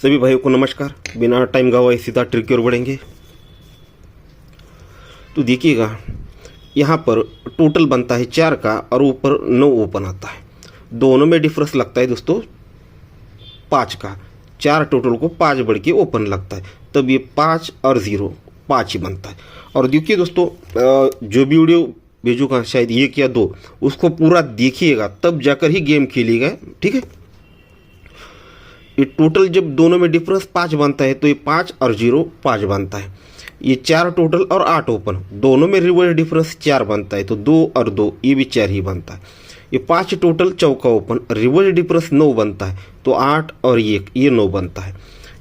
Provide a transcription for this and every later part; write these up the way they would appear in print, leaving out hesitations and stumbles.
सभी भाइयों को नमस्कार। बिना टाइम गवाए सीधा ट्रिक की ओर बढ़ेंगे। तो देखिएगा, यहाँ पर टोटल बनता है 4 का और ऊपर 9 ओपन आता है। दोनों में डिफरेंस लगता है दोस्तों 5 का। 4 टोटल को 5 बढ़ के ओपन लगता है, तब ये 5 और 0 5 ही बनता है। और देखिए दोस्तों, जो भी वीडियो भेजूंगा शायद 1 या 2, उसको पूरा देखिएगा तब जाकर ही गेम खेलिएगा, ठीक है। ये टोटल जब दोनों में डिफरेंस 5 बनता है तो ये 5 और 0 5 बनता है। ये 4 टोटल और 8 ओपन, दोनों में रिवर्स डिफरेंस 4 बनता है तो 2 और 2 ये भी 4 ही बनता है। ये 5 टोटल चौका ओपन, रिवर्स डिफरेंस 9 बनता है तो 8 और 1 ये 9 बनता है।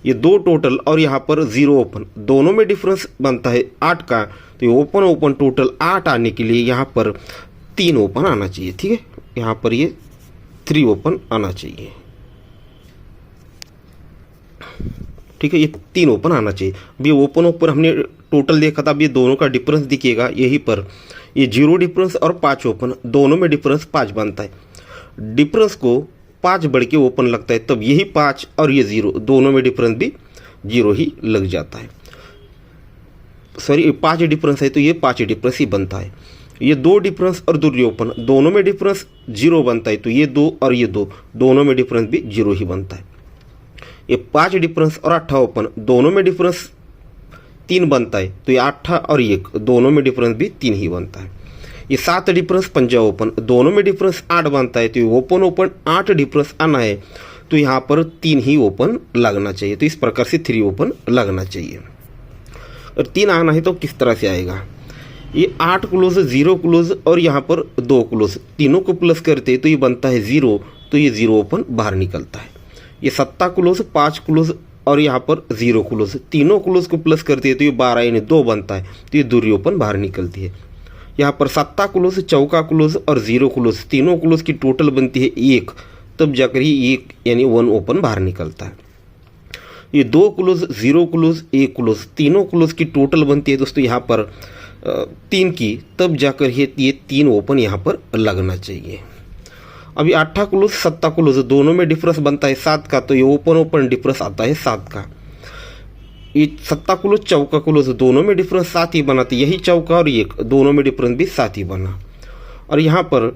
ये 2 टोटल और यहाँ पर 0 ओपन, दोनों में डिफरेंस बनता है 8 का, तो ये ओपन ओपन टोटल 8 आने के लिए यहाँ पर 3 ओपन आना चाहिए, ठीक है। यहाँ पर ये 3 ओपन आना चाहिए, ठीक है। ये 3 ओपन आना चाहिए। अब ये ओपन ओपन हमने टोटल देखा था, अब ये दोनों का डिफरेंस दिखेगा यहीं पर। ये 0 डिफरेंस और 5 ओपन, दोनों में डिफरेंस 5 बनता है। डिफरेंस को 5 बढ़ के ओपन लगता है, तब यही 5 और ये 0, दोनों में डिफरेंस भी 0 ही लग जाता है। सॉरी, 5 डिफरेंस है तो ये 5 डिफरेंस ही बनता है। ये 2 डिफरेंस और 2 ओपन, दोनों में डिफरेंस 0 बनता है तो ये 2 और ये 2, दोनों में डिफरेंस भी 0 ही बनता है। ये 5 डिफरेंस और 8 ओपन, दोनों में डिफरेंस 3 बनता है तो ये 8 और 1, दोनों में डिफरेंस भी 3 ही बनता है। ये 7 डिफरेंस 5 ओपन, दोनों में डिफरेंस 8 बनता है तो ये ओपन ओपन 8 डिफरेंस आना है तो यहाँ पर 3 ही ओपन लगना चाहिए। तो इस प्रकार से 3 ओपन लगना चाहिए। और 3 आना है तो किस तरह से आएगा, ये 8 क्लोज 0 क्लोज और यहाँ पर 2 क्लोज, तीनों को प्लस करते तो ये बनता है 0, तो ये 0 ओपन बाहर निकलता है। ये 7 क्लोज 5 क्लोज और यहाँ पर 0 क्लोज, तीनों क्लोज को प्लस करते हैं तो ये 12 यानी 2 बनता है, तो ये 2 ओपन बाहर निकलती है। यहाँ पर 7 क्लोज चौका क्लोज और 0 क्लोज, तीनों क्लोज की टोटल बनती है 1, तब जाकर ही 1 यानी 1 ओपन बाहर निकलता है। ये 2 क्लोज 0 क्लोज 1 क्लोज, तीनों क्लोज की टोटल बनती है दोस्तों यहाँ पर 3 की, तब जाकर ये 3 ओपन यहाँ पर लगना चाहिए। अभी 8 क्लोज 7 क्लोज, दोनों में डिफरेंस बनता है 7 का, तो ये ओपन ओपन डिफरेंस आता है 7 का। ये 7 क्लोज चौका क्लोज, दोनों में डिफरेंस 7 ही बनाते, यही चौका और 1, दोनों में डिफरेंस भी 7 ही बना। और यहाँ पर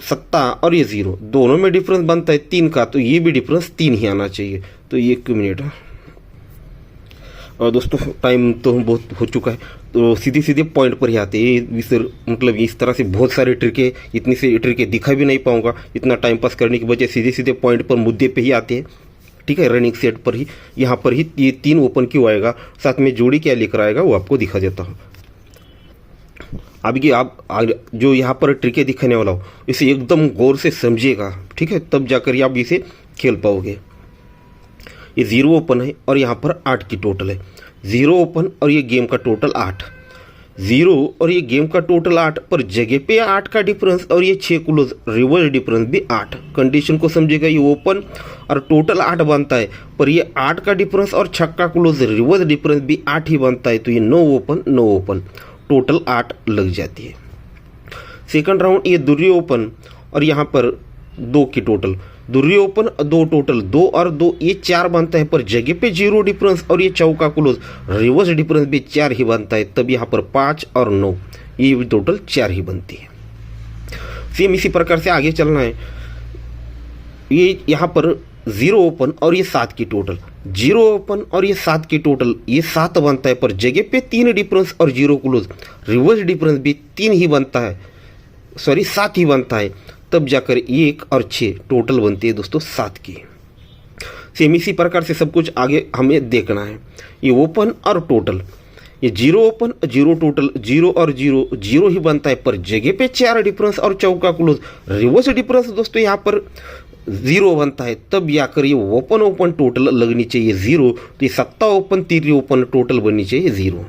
7 और ये 0, दोनों में डिफरेंस बनता है 3 का, तो ये भी डिफरेंस 3 ही आना चाहिए। तो 1 मिनट। और दोस्तों टाइम तो बहुत हो चुका है, तो सीधे सीधे पॉइंट पर ही आते हैं। सर मतलब इस तरह से बहुत सारे ट्रिकें, इतनी सी ट्रिकें दिखा भी नहीं पाऊंगा इतना टाइम पास करने की वजह, सीधे सीधे पॉइंट पर मुद्दे पे ही आते हैं, ठीक है। रनिंग सेट पर ही यहाँ पर ही ये 3 ओपन क्यों आएगा, साथ में जोड़ी क्या लेकर आएगा वो आपको दिखा देता हूँ। अब ये आप जो यहाँ पर ट्रिकें दिखाने वाला हो इसे एकदम गौर से समझिएगा, ठीक है, तब जाकर आप इसे खेल पाओगे। ये 0 ओपन है और यहाँ पर 8 की टोटल है। 0 ओपन और ये गेम का टोटल 8, 0 और ये गेम का टोटल 8, पर जगह पे 8 का डिफरेंस और ये 6 क्लोज रिवर्स डिफरेंस भी 8। कंडीशन को समझिएगा, ये ओपन और टोटल 8 बनता है, पर ये 8 का डिफरेंस और छक्का क्लोज रिवर्स डिफरेंस भी 8 ही बनता है, तो ये 9 ओपन 9 ओपन टोटल 8 लग जाती है। सेकंड राउंड ये 2 ओपन और यहाँ पर 2 की टोटल, 2 ओपन 2 टोटल, 2 और 2 ये 4 बनता है, पर जगह पे 0 डिफरेंस और ये चौका क्लोज रिवर्स डिफरेंस भी 4 ही बनता है, तब यहाँ पर 5 और 9 ये भी टोटल 4 ही बनती है। सेम इसी प्रकार से आगे चलना है। ये यहाँ पर 0 ओपन और ये 7 की टोटल, 0 ओपन और ये 7 की टोटल, ये 7 बनता है, पर जगह पे 3 डिफरेंस और 0 क्लोज रिवर्स डिफरेंस भी 3 ही बनता है, सॉरी 7 ही बनता है, तब जाकर 1 और 6 टोटल बनती है दोस्तों 7 की। सेम इसी प्रकार से सब कुछ आगे हमें देखना है। ये ओपन और टोटल, ये 0 ओपन 0 टोटल, 0 और 0 0 ही बनता है, पर जगह पे 4 डिफरेंस और चौका क्लोज रिवर्स डिफरेंस दोस्तों यहाँ पर 0 बनता है, तब जाकर ये ओपन ओपन टोटल लगनी चाहिए 0, तो ये 7 ओपन 3 ओपन टोटल बननी चाहिए 0,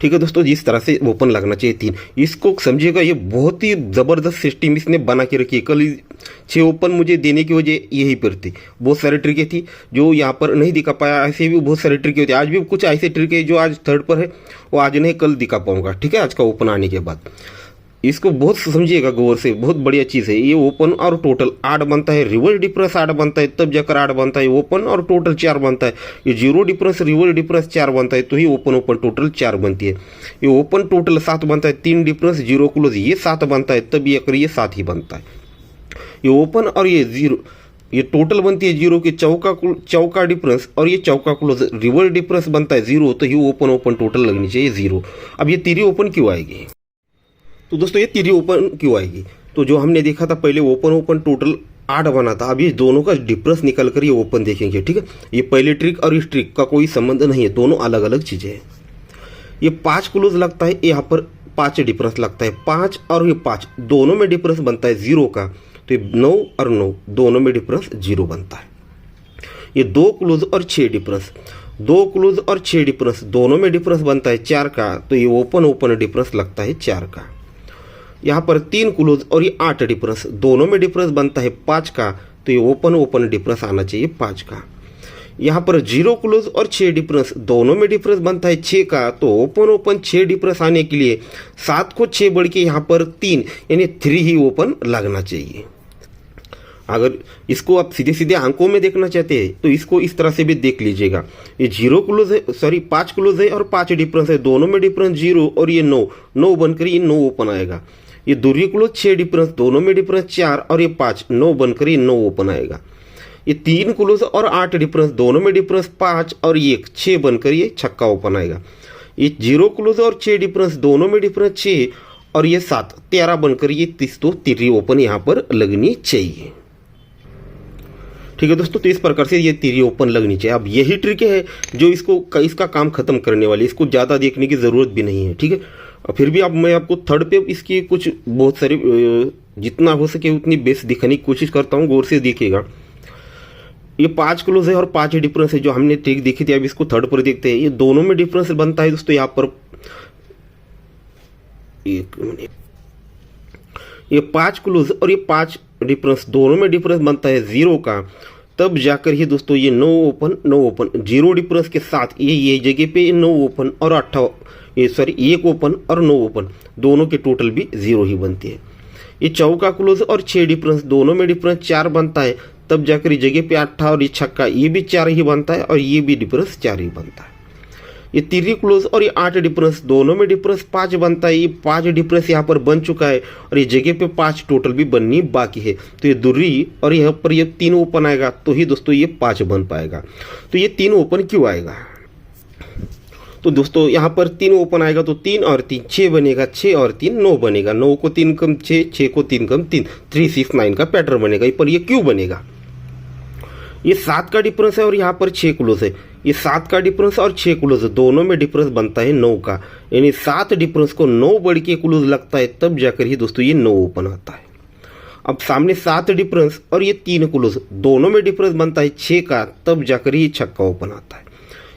ठीक है दोस्तों। इस तरह से ओपन लगना चाहिए 3। इसको समझिएगा, ये बहुत ही ज़बरदस्त सिस्टम इसने बना के रखी है। कल 6 ओपन मुझे देने की वजह यही पर थी। बहुत सारे ट्रिकें थी जो यहाँ पर नहीं दिखा पाया, ऐसे भी बहुत सारे ट्रिकें होती है। आज भी कुछ ऐसे ट्रिकें जो आज 3rd पर है वो आज नहीं कल दिखा पाऊंगा, ठीक है, आज का ओपन आने के बाद। इसको बहुत समझिएगा गौर से, बहुत बढ़िया चीज़ है ये। ओपन और टोटल 8 बनता है, रिवर्स डिफरेंस 8 बनता है, तब जाकर 8 बनता है। ओपन और टोटल 4 बनता है, ये जीरो डिफरेंस रिवर्स डिफरेंस 4 बनता है, तो ही ओपन ओपन टोटल 4 बनती है। ये ओपन टोटल 7 बनता है, 3 डिफरेंस जीरो क्लोज ये 7 बनता है, तब ये कर ये 7 ही बनता है। ये ओपन और ये जीरो ये टोटल बनती है जीरो की चौका डिफरेंस, और ये चौका क्लोज रिवर्स डिफरेंस बनता है जीरो, तो ये ओपन ओपन टोटल लगनी चाहिए जीरो। अब ये तिरी ओपन क्यों आएगी? तो दोस्तों ये तिरी ओपन क्यों आएगी? तो जो हमने देखा था पहले ओपन ओपन टोटल 8 बना था, अब ये दोनों का डिफरेंस निकल कर ये ओपन देखेंगे, ठीक है। ये पहले ट्रिक और इस ट्रिक का कोई संबंध नहीं है, दोनों अलग अलग चीजें हैं। ये 5 क्लोज लगता है, यहाँ पर 5 डिफरेंस लगता है, 5 और ये 5 दोनों में डिफरेंस बनता है जीरो का, तो ये 9 और 9 दोनों में डिफरेंस जीरो बनता है। ये 2 क्लोज और 6 डिफरेंस, 2 क्लोज और 6 डिफरेंस दोनों में डिफरेंस बनता है 4 का, तो ये ओपन ओपन डिफरेंस लगता है 4 का। यहाँ पर 3 क्लोज और ये 8 डिफरेंस दोनों में डिफरेंस बनता है 5 का, तो ये ओपन ओपन डिफरेंस आना चाहिए 5 का। यहाँ पर 0 क्लोज और 6 डिफरेंस दोनों में डिफरेंस बनता है 6 का, तो ओपन ओपन 6 डिफरेंस आने के लिए 7 को 6 बढ़ के यहाँ पर 3 यानी 3 ही ओपन लगना चाहिए। अगर इसको आप सीधे सीधे अंकों में देखना चाहते हैं तो इसको इस तरह से भी देख लीजिएगा। ये 0 क्लोज है, सॉरी 5 क्लोज है और 5 डिफरेंस है, दोनों में डिफरेंस 0 और ये 9 बनकर ये 9 ओपन आएगा। ये दूरी क्लोज 6 डिफरेंस दोनों में डिफरेंस 4 और ये 5 9 बनकर ये 9 ओपन आएगा। ये 3 क्लोज और 8 डिफरेंस दोनों में डिफरेंस 5 और 1 6 बनकर ये छक्का ओपन आएगा। ये 0 क्लोज और 6 डिफरेंस दोनों में डिफरेंस 6 और ये 7 13 बनकर ये 3 ओपन यहाँ पर लगनी चाहिए, ठीक है दोस्तों। तो इस प्रकार से ये तिरी ओपन लगनी चाहिए। अब यही ट्रिक है जो इसका काम खत्म करने वाली, इसको ज़्यादा देखने की ज़रूरत भी नहीं है, ठीक है। फिर भी अब मैं आपको थर्ड पे इसकी कुछ बहुत सारे जितना हो सके उतनी बेस दिखाने की कोशिश करता हूँ, गौर से देखिएगा। ये 5 क्लोज है और 5 डिफरेंस है, जो हमने ट्रिक देखी थी। अब इसको थर्ड पर देखते हैं। ये दोनों में डिफरेंस बनता है दोस्तों, यहाँ पर 1 मिनट, ये 5 क्लोज और ये 5 डिफरेंस दोनों में डिफरेंस बनता है 0 का, तब जाकर ही दोस्तों ये 9 ओपन 0 डिफरेंस के साथ ये जगह पे 9 ओपन और 1 ओपन और 9 ओपन दोनों के टोटल भी 0 ही बनती है। ये चौका क्लोज और 6 डिफरेंस दोनों में डिफरेंस 4 बनता है, तब जाकर ये जगह पे 8 और ये छक्का ये भी 4 ही बनता है और ये भी डिफरेंस 4 ही बनता है। ये 3 क्लोज और ये 8 डिफरेंस दोनों में डिफरेंस 5 बनता है, ये 5 डिफरेंस यहाँ पर बन चुका है और ये जगह पे 5 टोटल भी बननी बाकी है, तो ये दूरी और यहाँ पर ये 3 ओपन आएगा, तो ही दोस्तों ये 5 बन पाएगा। तो ये 3 ओपन क्यों आएगा? तो दोस्तों यहाँ पर 3 ओपन आएगा, तो 3 और 3 6 बनेगा, 6 और 3 9 बनेगा, 9 को 3 कम 6, 6 को 3 कम 3 3 6 9 का पैटर्न बनेगा। पर ये क्यों बनेगा? ये 7 का डिफरेंस है और यहाँ पर 6 क्लोज है। ये 7 का डिफरेंस और 6 क्लोज दोनों में डिफरेंस बनता है 9 का, यानी 7 डिफरेंस को 9 बढ़ के क्लोज लगता है, तब जाकर ही दोस्तों ये 9 ओपन आता है। अब सामने 7 डिफरेंस और ये 3 क्लोज दोनों में डिफरेंस बनता है 6 का, तब जाकर ये छक्का ओपन आता है।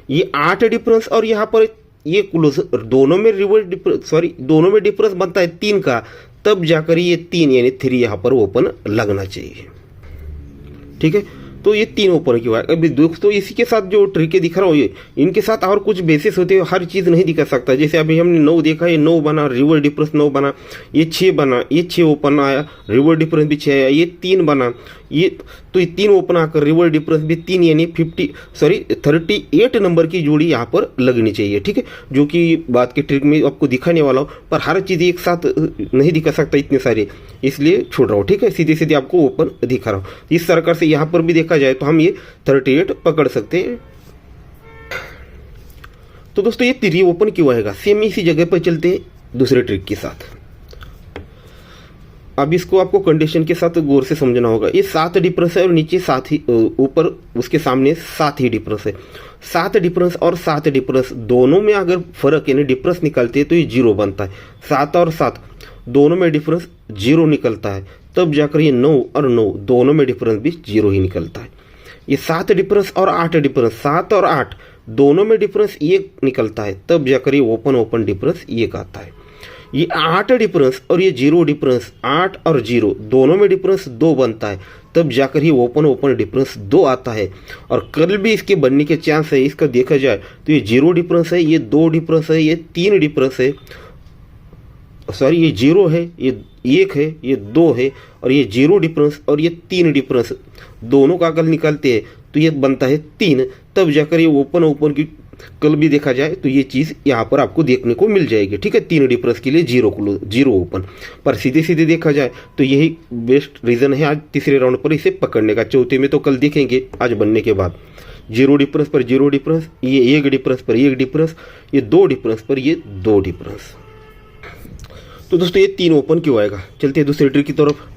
ये 8 डिफरेंस और यहाँ पर ये क्लोज दोनों में दोनों में डिफरेंस बनता है 3 का, तब जाकर ये 3 यानी 3 यहाँ पर ओपन लगना चाहिए, ठीक है। तो ये 3 ओपन क्यों है? अभी दोस्तों इसी के साथ जो ट्रिक दिख रहा हो, ये इनके साथ और कुछ बेसिस होते हैं, हर चीज़ नहीं दिखा सकता। जैसे अभी हमने 9 देखा, ये 9 बना, रिवर डिफरेंस 9 बना, ये 6 बना, ये 6 ओपन आया, रिवर डिफरेंस भी 6 आया, ये 3 बना, ये 3 ओपन आकर रिवर डिफरेंस भी 3 यानी 38 नंबर की जोड़ी यहाँ पर लगनी चाहिए, ठीक है। जो कि बात के ट्रिक में आपको दिखाने वाला हो, पर हर चीज़ एक साथ नहीं दिखा सकता इतने सारे, इसलिए छोड़ रहा हूँ, ठीक है। सीधे सीधे आपको ओपन दिखा रहा हूँ। इस प्रकार से यहाँ पर भी देखा जाए तो हम ये 38 पकड़ सकते हैं। तो दोस्तों ये 3 ओपन क्यों आएगा? सेम इसी जगह पर चलते हैं दूसरे ट्रिक के साथ। अब इसको आपको कंडीशन के साथ गौर से समझना होगा। ये 7 डिफरेंस है और नीचे 7 ही ऊपर उसके सामने 7 ही डिफरेंस है। 7 डिफरेंस और 7 डिफरेंस दोनों में अगर फर्क यानी डिफरेंस निकालते हैं तो ये 0 बनता है। 7 और 7 दोनों में डिफरेंस 0 निकलता है, तब जाकर ये 9 और 9 दोनों में डिफरेंस भी 0 ही निकलता है। ये 7 डिफरेंस और 8 डिफरेंस, 7 और 8 दोनों में डिफरेंस 1 निकलता है, तब जाकर ये ओपन डिफरेंस 1 आता है। ये 8 डिफरेंस और ये 0 डिफरेंस, 8 और 0 दोनों में डिफरेंस 2 बनता है, तब जाकर ही ओपन डिफरेंस 2 आता है। और कल भी इसके बनने के चांस है। इसका देखा जाए तो ये 0 डिफरेंस है, ये 2 डिफरेंस है, ये 3 डिफरेंस है, सॉरी ये 0 है, ये 1 है, ये 2 है और ये 0 डिफरेंस और ये 3 डिफरेंस, दोनों का अगर निकालते हैं तो ये बनता है 3। तब जाकर ये ओपन की कल भी देखा जाए तो ये चीज़ यहाँ पर आपको देखने को मिल जाएगी। ठीक है, 3 डिफरेंस के लिए 0 ओपन। पर सीधे सीधे देखा जाए तो यही बेस्ट रीज़न है आज तीसरे राउंड पर इसे पकड़ने का। चौथे में तो कल देखेंगे आज बनने के बाद। 0 डिफरेंस पर 0 डिफरेंस, ये 1 डिफरेंस पर 1 डिफरेंस, ये 2 डिफरेंस पर ये 2 डिफरेंस। तो दोस्तों ये 3 ओपन क्यों आएगा। चलते हैं दूसरे ट्रिक की तरफ।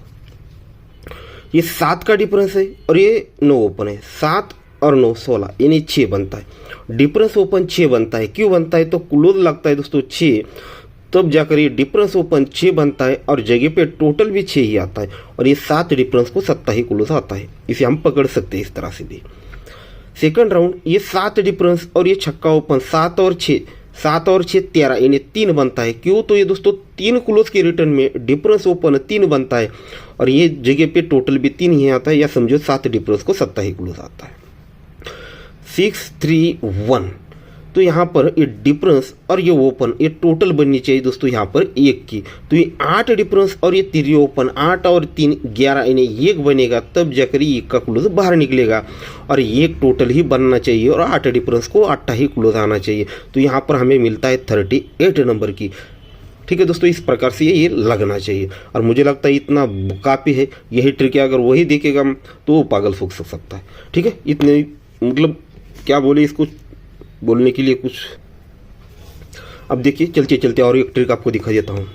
ये 7 का डिफरेंस है और ये 9 ओपन है। 7 और 9 16 यानी 6 बनता है। डिफरेंस ओपन 6 बनता है। क्यों बनता है तो क्लोज लगता है दोस्तों 6, तब जाकर ये डिफरेंस ओपन 6 बनता है और जगह पे टोटल भी 6 ही आता है और ये 7 डिफरेंस को 7 ही क्लोज आता है। इसे हम पकड़ सकते हैं इस तरह से भी। सेकंड राउंड ये 7 डिफरेंस और ये छक्का ओपन 7 और 6 13 यानी 3 बनता है। क्यों तो ये दोस्तों 3 क्लोज के रिटर्न में डिफरेंस ओपन 3 बनता है और ये जगह पे टोटल भी 3 ही आता है, या समझो 7 डिफरेंस को 7 ही क्लोज आता है। 6 3 1, तो यहाँ पर ये डिफरेंस और ये ओपन ये टोटल बननी चाहिए दोस्तों यहाँ पर 1 की। तो ये 8 डिफरेंस और ये 3 ओपन 8 और 3 11 यानी 1 बनेगा, तब जाकर ये 1 का क्लोज बाहर निकलेगा और 1 टोटल ही बनना चाहिए और 8 डिफरेंस को 8 ही क्लोज आना चाहिए। तो यहाँ पर हमें मिलता है 38 नंबर की। ठीक है दोस्तों, इस प्रकार से ये लगना चाहिए और मुझे लगता है इतना काफ़ी है। यही ट्रिक है, अगर वही देखेगा तो वो पागल फूक सकता है। ठीक है, इतने मतलब क्या बोले इसको बोलने के लिए कुछ। अब देखिए चलते चलते और एक ट्रिक आपको दिखा देता हूँ।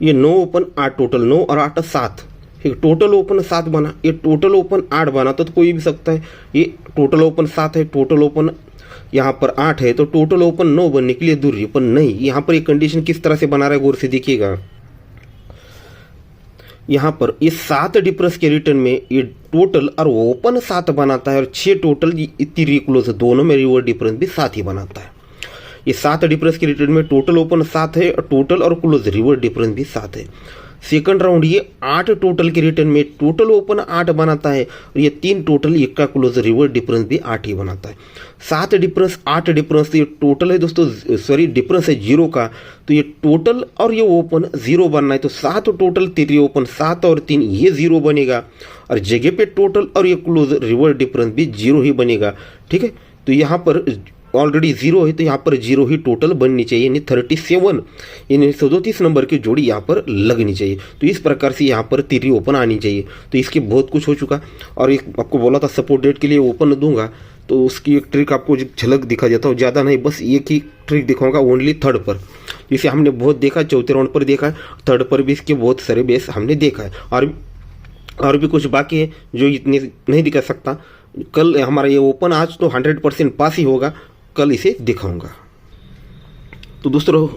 ये 9 ओपन 8 टोटल, 9 और 8 7, ठीक, टोटल ओपन 7 बना, ये टोटल ओपन 8 बना तो कोई भी सकता है। ये टोटल ओपन 7 है, टोटल ओपन यहाँ पर 8 है, तो टोटल ओपन 9 बनने के लिए दूरी पर नहीं। यहाँ पर ये कंडीशन किस तरह से बना रहा है गौर से देखिएगा। यहाँ पर ये 7 डिफरेंस के रिटर्न में ये टोटल और ओपन 7 बनाता है और 6 टोटल इतनी क्लोज, दोनों में रिवर्स डिफरेंस भी 7 ही बनाता है। ये 7 डिफरेंस के रिटर्न में टोटल ओपन 7 है और टोटल और क्लोज रिवर्स डिफरेंस भी 7 है। सेकंड राउंड ये 8 टोटल के रिटर्न में टोटल ओपन 8 बनाता है और ये 3 टोटल 1 का क्लोज रिवर्स डिफरेंस भी 8 ही बनाता है। 7 डिफरेंस 8 डिफरेंस, ये टोटल है दोस्तों, सॉरी डिफरेंस है 0 का, तो ये टोटल और ये ओपन 0 बनना है। तो 7 टोटल 3 ओपन 7 और 3 ये 0 बनेगा और जगह पे टोटल और ये क्लोज रिवर्स डिफरेंस भी 0 ही बनेगा। ठीक है, तो यहाँ पर ऑलरेडी 0 है तो यहाँ पर 0 ही टोटल बननी चाहिए, यानी 37 यानी 37 नंबर की जोड़ी यहाँ पर लगनी चाहिए। तो इस प्रकार से यहाँ पर 3 ओपन आनी चाहिए। तो इसके बहुत कुछ हो चुका और एक आपको बोला था सपोर्ट डेट के लिए ओपन दूंगा, तो उसकी एक ट्रिक आपको झलक दिखा देता हूँ। ज़्यादा नहीं, बस एक ही ट्रिक दिखाऊंगा ओनली थर्ड पर, जिसे हमने बहुत देखा, चौथे राउंड पर देखा है, थर्ड पर भी इसके बहुत सारे बेस हमने देखा है और भी कुछ बाकी है जो इतने नहीं दिखा सकता। कल हमारा ये ओपन आज तो 100% पास ही होगा, कल इसे दिखाऊंगा। तो दोस्तों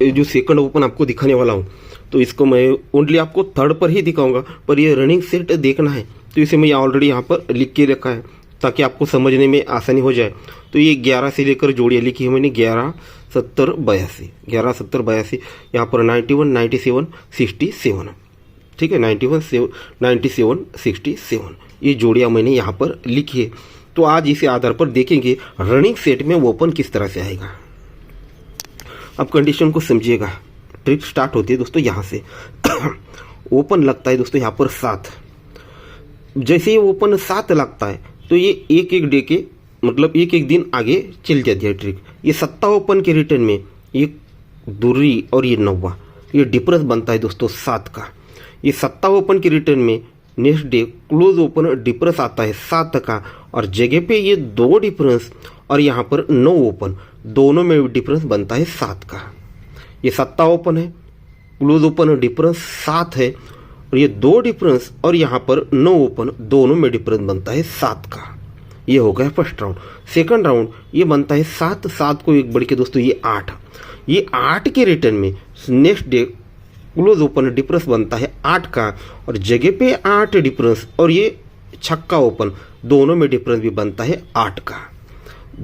जो सेकंड ओपन आपको दिखाने वाला हूँ तो इसको मैं ओनली आपको थर्ड पर ही दिखाऊंगा, पर ये रनिंग सेट देखना है तो इसे मैं ऑलरेडी यहाँ पर लिख के रखा है ताकि आपको समझने में आसानी हो जाए। तो ये 11 से लेकर जोड़ियाँ लिखी है मैंने, 11 70 82, 11 70 82, यहाँ पर 91 97 67, ठीक है, 97 97 67 ये जोड़ियाँ मैंने यहाँ पर लिखी है। तो आज इसे आधार पर देखेंगे रनिंग सेट में ओपन किस तरह से आएगा। अब कंडीशन को समझिएगा। ट्रिक स्टार्ट होती है दोस्तों यहाँ से। ओपन लगता है दोस्तों यहाँ पर 7, जैसे ये ओपन 7 लगता है तो ये एक एक डे के मतलब एक एक दिन आगे चल जाती है ट्रिक। ये 7 ओपन के रिटर्न में ये दूरी और ये 9 ये डिफरेंस बनता है दोस्तों 7 का। ये 7 ओपन के रिटर्न में next day close open difference आता है 7 का और जगह पे ये 2 डिफरेंस और यहाँ पर 9 ओपन, दोनों में डिफरेंस बनता है 7 का। ये 7 ओपन है, क्लोज ओपन डिफरेंस 7 है और ये 2 डिफरेंस और यहाँ पर 9 ओपन, दोनों में डिफरेंस बनता है 7 का। ये हो गया फर्स्ट राउंड। सेकंड राउंड ये बनता है 7 को एक बढ़ के दोस्तों ये 8, ये 8 के रिटर्न में next day close open difference बनता है 8 का और जगह पे 8 डिफरेंस और ये छक्का ओपन, दोनों में डिफरेंस भी बनता है 8 का।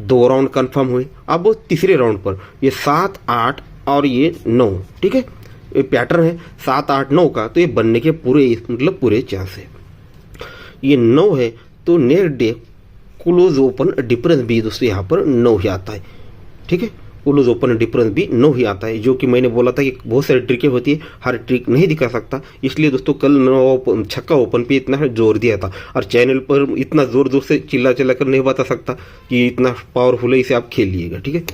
2 राउंड कंफर्म हुए। अब तीसरे राउंड पर ये 7 8 और ये 9, ठीक है, ये पैटर्न है 7 8 9 का, तो ये बनने के पूरे मतलब पूरे चांस है। ये 9 है तो next day close open difference भी दोस्तों यहाँ पर 9 ही आता है, ठीक है। क्लोज ओपन डिफरेंस भी 9 ही आता है, जो कि मैंने बोला था कि बहुत सारी ट्रिकें होती है, हर ट्रिक नहीं दिखा सकता, इसलिए दोस्तों कल 9 छक्का ओपन पे इतना जोर दिया था, और चैनल पर इतना जोर जोर से चिल्ला चिल्ला कर नहीं बता सकता कि इतना पावरफुल है, इसे आप खेल लीजिएगा, ठीक है।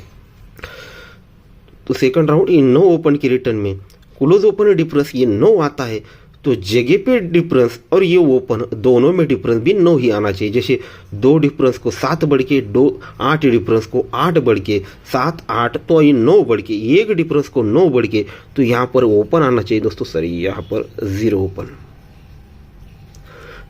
तो सेकंड राउंड इन 9 ओपन के रिटर्न में क्लोज ओपन डिफरेंस ये 9 आता है, तो जगह पे डिफरेंस और ये ओपन दोनों में डिफरेंस भी 9 ही आना चाहिए। जैसे 2 डिफरेंस को 7 बढ़ के 8 डिफरेंस को 8 बढ़ के 7 8, तो ये 9 बढ़ के 1 डिफरेंस को 9 बढ़ के, तो यहाँ पर ओपन आना चाहिए दोस्तों। सॉरी, यहाँ पर 0 ओपन,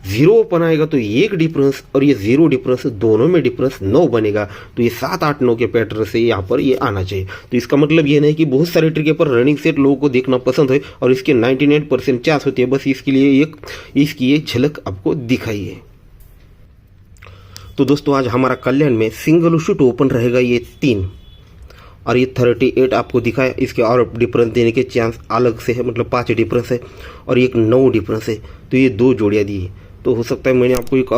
0 ओपन आएगा तो 1 डिफरेंस और ये 0 डिफरेंस दोनों में डिफरेंस 9 बनेगा, तो ये 7 8 9 के पैटर्न से यहाँ पर ये आना चाहिए। तो इसका मतलब ये नहीं कि बहुत सारे ट्रिक पर रनिंग सेट लोगों को देखना पसंद है और इसके 99% चांस होती है, बस इसके लिए इसकी एक झलक आपको दिखाई है। तो दोस्तों आज हमारा कल्याण में सिंगल शूट ओपन रहेगा ये 3 और ये 38 आपको दिखाया, इसके और डिफरेंस देने के चांस अलग से है, मतलब 5 डिफरेंस है और एक 9 डिफरेंस है, तो ये 2 जोड़ियाँ दी है। तो हो सकता है मैंने आपको एक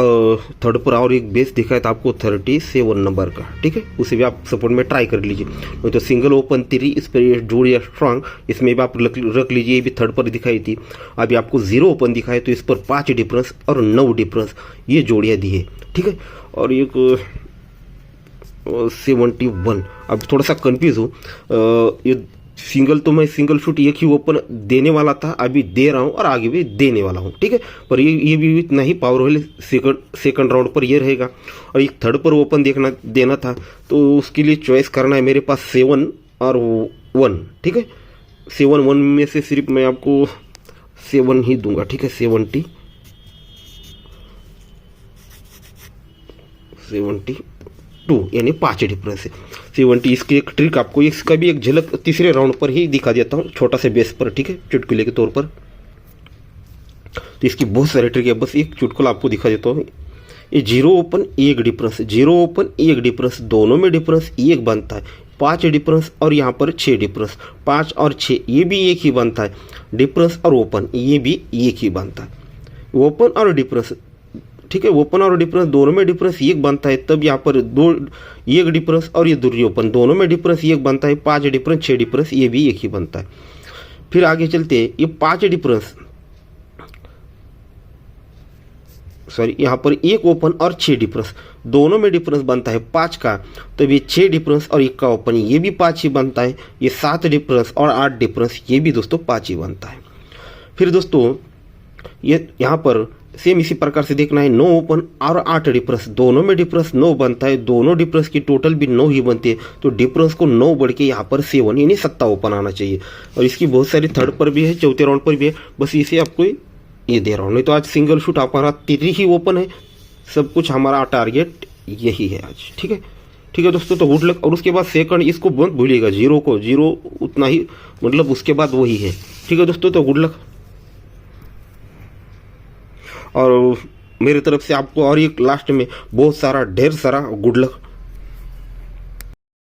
थर्ड पर और एक बेस दिखाया था आपको 37 नंबर का, ठीक है, उसे भी आप सपोर्ट में ट्राई कर लीजिए। नहीं तो सिंगल ओपन 3 इस पर ये जोड़िया स्ट्रांग, इसमें भी आप रख लीजिए, ये भी थर्ड पर दिखाई थी। अभी आपको 0 ओपन दिखाए तो इस पर 5 डिफरेंस और 9 डिफरेंस ये जोड़ियाँ दी है, ठीक है। और एक 71, अब थोड़ा सा कंफ्यूज हूँ, ये सिंगल तो मैं सिंगल शूट एक ही ओपन देने वाला था, अभी दे रहा हूँ और आगे भी देने वाला हूँ, ठीक है। पर ये भी इतना ही पावरफुल सेकंड राउंड पर ये रहेगा। और एक थर्ड पर ओपन देना था, तो उसके लिए चॉइस करना है मेरे पास 7 और 1, ठीक है। 7 1 में से सिर्फ मैं आपको 7 ही दूंगा, ठीक है। 72 यानी 5 डिफरेंस है 70। इसकी एक ट्रिक आपको इसका भी एक झलक तीसरे राउंड पर ही दिखा देता हूँ, छोटा से बेस पर, ठीक है, चुटकुले के तौर पर। तो इसकी बहुत सारी ट्रिक है, बस एक चुटकुला आपको दिखा देता हूँ। ये 0 ओपन 1 डिफरेंस, 0 ओपन 1 डिफरेंस, दोनों में डिफरेंस 1 बनता है। 5 डिफरेंस और यहाँ पर 6 डिफरेंस, 5 और 6 ये भी 1 ही बनता है। डिफरेंस और ओपन ये भी 1 ही बनता है। ओपन और डिफरेंस, ठीक है, ओपन और डिफरेंस दोनों में डिफरेंस 1 बनता है, तब यहाँ पर 1 डिफरेंस और ये दूसरी ओपन दोनों में डिफरेंस 1 बनता है। 5 डिफरेंस 6 डिफरेंस ये भी 1 ही बनता है। फिर आगे चलते हैं, ये 5 डिफरेंस, सॉरी, यहाँ पर 1 ओपन और 6 डिफरेंस दोनों में डिफरेंस बनता है 5 का, तो ये 6 डिफरेंस और 1 का ओपन ये भी 5 ही बनता है। ये 7 डिफरेंस और 8 डिफरेंस ये भी दोस्तों 5 ही बनता है। फिर दोस्तों ये यहाँ पर सेम इसी प्रकार से देखना है, 9 ओपन और 8 डिफरेंस दोनों में डिफरेंस 9 बनता है, दोनों डिफरेंस की टोटल भी 9 ही बनती है, तो डिफरेंस को 9 बढ़ के यहाँ पर 7 यानी 7 ओपन आना चाहिए। और इसकी बहुत सारी थर्ड पर भी है, चौथे राउंड पर भी है, बस इसे आपको ये दे रहा हूँ। नहीं तो आज सिंगल शूट हमारा 3 ही ओपन है, सब कुछ हमारा टारगेट यही है आज, ठीक है। ठीक है दोस्तों, तो गुड लक। और उसके बाद सेकंड इसको मत भूलिएगा, 0 उतना ही, मतलब उसके बाद वही है, ठीक है दोस्तों। तो गुड लक, और मेरी तरफ से आपको और एक लास्ट में बहुत सारा ढेर सारा गुड लक।